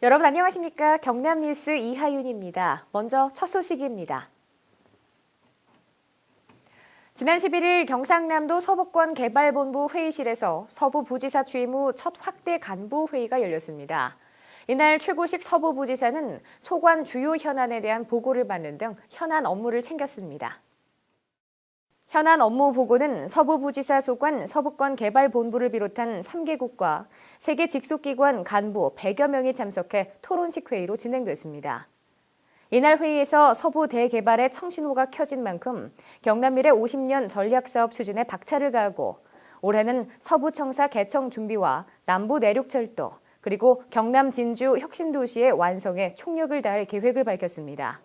여러분 안녕하십니까? 경남뉴스 이하윤입니다. 먼저 첫 소식입니다. 지난 11일 경상남도 서부권 개발본부 회의실에서 서부부지사 취임 후 첫 확대 간부 회의가 열렸습니다. 이날 최고식 서부부지사는 소관 주요 현안에 대한 보고를 받는 등 현안 업무를 챙겼습니다. 현안 업무 보고는 서부부지사 소관 서부권 개발본부를 비롯한 3개국과 세계 직속기관 간부 100여 명이 참석해 토론식 회의로 진행됐습니다. 이날 회의에서 서부 대개발의 청신호가 켜진 만큼 경남미래 50년 전략사업 추진에 박차를 가하고 올해는 서부청사 개청 준비와 남부 내륙철도 그리고 경남 진주 혁신도시의 완성에 총력을 다할 계획을 밝혔습니다.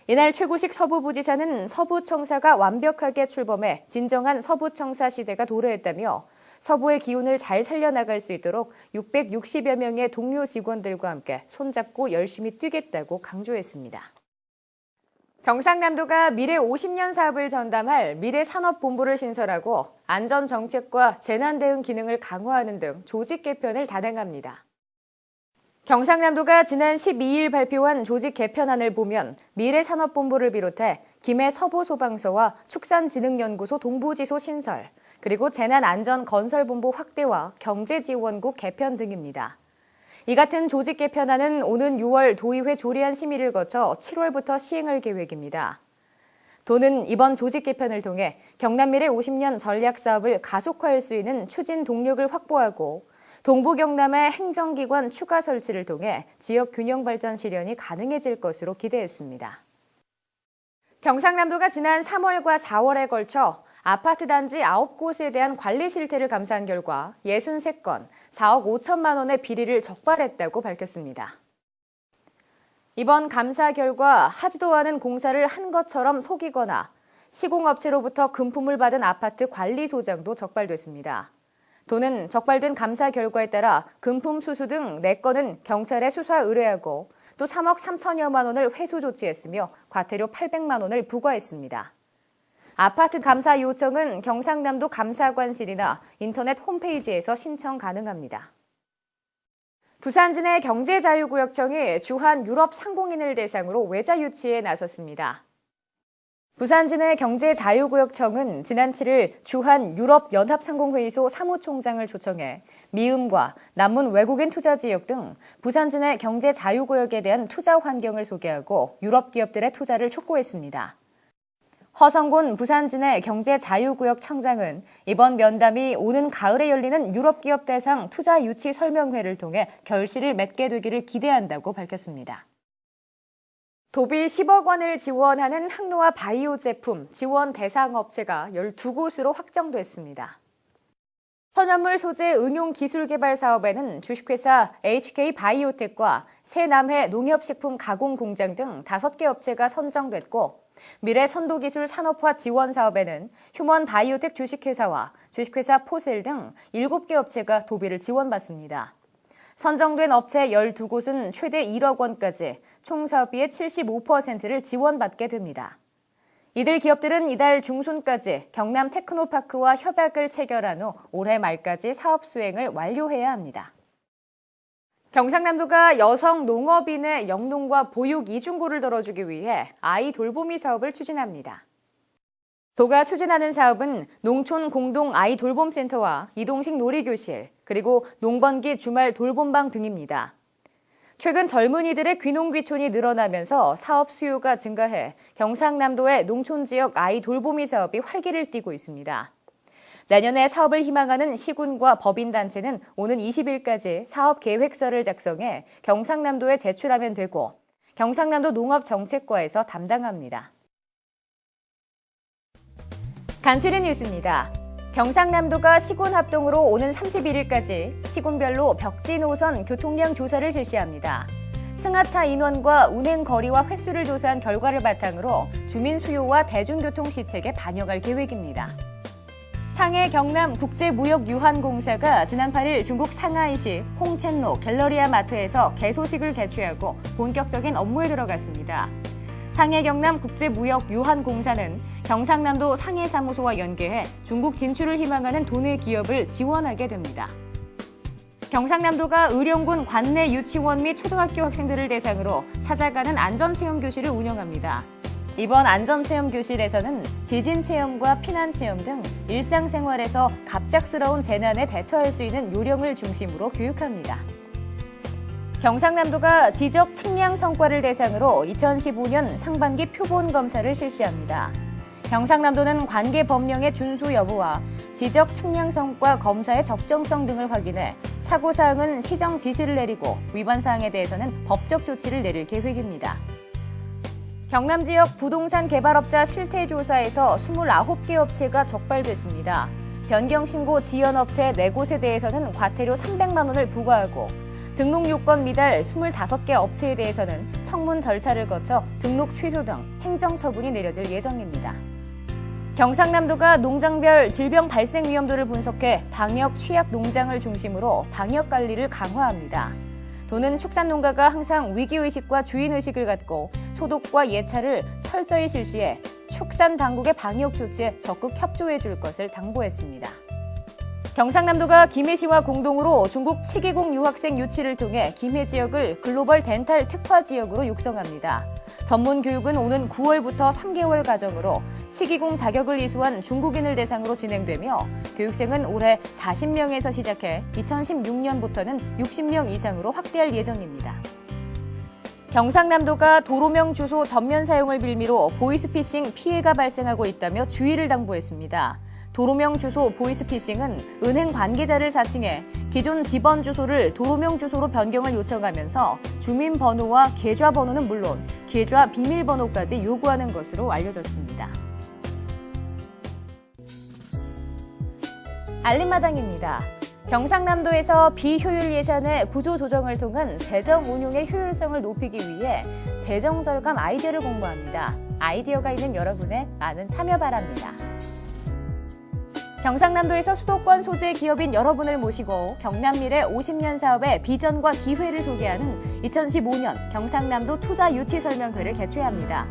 이날 최고식 서부부지사는 서부청사가 완벽하게 출범해 진정한 서부청사 시대가 도래했다며 서부의 기운을 잘 살려나갈 수 있도록 660여 명의 동료 직원들과 함께 손잡고 열심히 뛰겠다고 강조했습니다. 경상남도가 미래 50년 사업을 전담할 미래산업본부를 신설하고 안전정책과 재난대응 기능을 강화하는 등 조직 개편을 단행합니다. 경상남도가 지난 12일 발표한 조직 개편안을 보면 미래산업본부를 비롯해 김해 서부소방서와 축산진흥연구소 동부지소 신설, 그리고 재난안전건설본부 확대와 경제지원국 개편 등입니다. 이 같은 조직 개편안은 오는 6월 도의회 조리안 심의를 거쳐 7월부터 시행할 계획입니다. 도는 이번 조직 개편을 통해 경남미래 50년 전략사업을 가속화할 수 있는 추진 동력을 확보하고 동부 경남의 행정기관 추가 설치를 통해 지역 균형 발전 실현이 가능해질 것으로 기대했습니다. 경상남도가 지난 3월과 4월에 걸쳐 아파트 단지 9곳에 대한 관리 실태를 감사한 결과 63건, 4억 5천만 원의 비리를 적발했다고 밝혔습니다. 이번 감사 결과 하지도 않은 공사를 한 것처럼 속이거나 시공업체로부터 금품을 받은 아파트 관리소장도 적발됐습니다. 도는 적발된 감사 결과에 따라 금품 수수 등 4건은 경찰에 수사 의뢰하고 또 3억 3천여만 원을 회수 조치했으며 과태료 800만 원을 부과했습니다. 아파트 감사 요청은 경상남도 감사관실이나 인터넷 홈페이지에서 신청 가능합니다. 부산진해 경제자유구역청이 주한 유럽 상공인을 대상으로 외자 유치에 나섰습니다. 부산진해 경제자유구역청은 지난 7일 주한 유럽연합상공회의소 사무총장을 초청해 미음과 남문 외국인 투자지역 등 부산진해 경제자유구역에 대한 투자 환경을 소개하고 유럽 기업들의 투자를 촉구했습니다. 허성곤 부산진해 경제자유구역 청장은 이번 면담이 오는 가을에 열리는 유럽 기업 대상 투자 유치 설명회를 통해 결실을 맺게 되기를 기대한다고 밝혔습니다. 도비 10억 원을 지원하는 항노화 바이오 제품 지원 대상 업체가 12곳으로 확정됐습니다. 천연물 소재 응용 기술 개발 사업에는 주식회사 HK바이오텍과 새남해 농협식품 가공 공장 등 5개 업체가 선정됐고 미래 선도기술 산업화 지원 사업에는 휴먼 바이오텍 주식회사와 주식회사 포셀 등 7개 업체가 도비를 지원받습니다. 선정된 업체 12곳은 최대 1억 원까지 총 사업비의 75%를 지원받게 됩니다. 이들 기업들은 이달 중순까지 경남 테크노파크와 협약을 체결한 후 올해 말까지 사업 수행을 완료해야 합니다. 경상남도가 여성 농업인의 영농과 보육 이중고를 덜어주기 위해 아이 돌보미 사업을 추진합니다. 도가 추진하는 사업은 농촌 공동 아이 돌봄센터와 이동식 놀이교실, 그리고 농번기 주말 돌봄방 등입니다. 최근 젊은이들의 귀농귀촌이 늘어나면서 사업 수요가 증가해 경상남도의 농촌 지역 아이 돌보미 사업이 활기를 띠고 있습니다. 내년에 사업을 희망하는 시군과 법인단체는 오는 20일까지 사업 계획서를 작성해 경상남도에 제출하면 되고 경상남도 농업정책과에서 담당합니다. 간추린 뉴스입니다. 경상남도가 시군 합동으로 오는 31일까지 시군별로 벽지 노선 교통량 조사를 실시합니다. 승하차 인원과 운행 거리와 횟수를 조사한 결과를 바탕으로 주민 수요와 대중교통 시책에 반영할 계획입니다. 상해 경남 국제무역유한공사가 지난 8일 중국 상하이시 홍첸로 갤러리아 마트에서 개소식을 개최하고 본격적인 업무에 들어갔습니다. 상해 경남 국제무역유한공사는 경상남도 상해사무소와 연계해 중국 진출을 희망하는 도내 기업을 지원하게 됩니다. 경상남도가 의령군 관내 유치원 및 초등학교 학생들을 대상으로 찾아가는 안전체험교실을 운영합니다. 이번 안전체험교실에서는 지진체험과 피난체험 등 일상생활에서 갑작스러운 재난에 대처할 수 있는 요령을 중심으로 교육합니다. 경상남도가 지적 측량 성과를 대상으로 2015년 상반기 표본 검사를 실시합니다. 경상남도는 관계 법령의 준수 여부와 지적 측량 성과 검사의 적정성 등을 확인해 사고사항은 시정 지시를 내리고 위반 사항에 대해서는 법적 조치를 내릴 계획입니다. 경남 지역 부동산 개발업자 실태조사에서 29개 업체가 적발됐습니다. 변경신고 지연업체 4곳에 대해서는 과태료 300만 원을 부과하고 등록 요건 미달 25개 업체에 대해서는 청문 절차를 거쳐 등록 취소 등 행정처분이 내려질 예정입니다. 경상남도가 농장별 질병 발생 위험도를 분석해 방역 취약 농장을 중심으로 방역 관리를 강화합니다. 도는 축산농가가 항상 위기의식과 주인의식을 갖고 소독과 예찰을 철저히 실시해 축산당국의 방역 조치에 적극 협조해 줄 것을 당부했습니다. 경상남도가 김해시와 공동으로 중국 치기공 유학생 유치를 통해 김해 지역을 글로벌 덴탈 특화 지역으로 육성합니다. 전문 교육은 오는 9월부터 3개월 과정으로 치기공 자격을 이수한 중국인을 대상으로 진행되며 교육생은 올해 40명에서 시작해 2016년부터는 60명 이상으로 확대할 예정입니다. 경상남도가 도로명 주소 전면 사용을 빌미로 보이스피싱 피해가 발생하고 있다며 주의를 당부했습니다. 도로명 주소 보이스피싱은 은행 관계자를 사칭해 기존 집원 주소를 도로명 주소로 변경을 요청하면서 주민번호와 계좌번호는 물론 계좌 비밀번호까지 요구하는 것으로 알려졌습니다. 알림마당입니다. 경상남도에서 비효율 예산의 구조 조정을 통한 재정 운용의 효율성을 높이기 위해 재정 절감 아이디어를 공모합니다. 아이디어가 있는 여러분의 많은 참여 바랍니다. 경상남도에서 수도권 소재 기업인 여러분을 모시고 경남미래 50년 사업의 비전과 기회를 소개하는 2015년 경상남도 투자 유치 설명회를 개최합니다.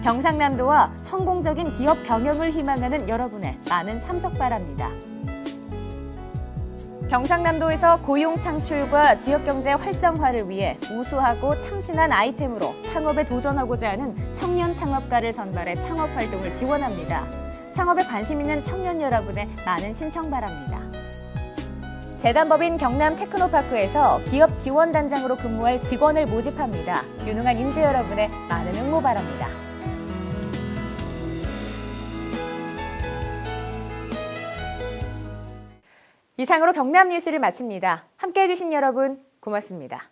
경상남도와 성공적인 기업 경영을 희망하는 여러분의 많은 참석 바랍니다. 경상남도에서 고용 창출과 지역경제 활성화를 위해 우수하고 참신한 아이템으로 창업에 도전하고자 하는 청년 창업가를 선발해 창업 활동을 지원합니다. 창업에 관심 있는 청년 여러분의 많은 신청 바랍니다. 재단법인 경남 테크노파크에서 기업 지원단장으로 근무할 직원을 모집합니다. 유능한 인재 여러분의 많은 응모 바랍니다. 이상으로 경남 뉴스를 마칩니다. 함께해 주신 여러분 고맙습니다.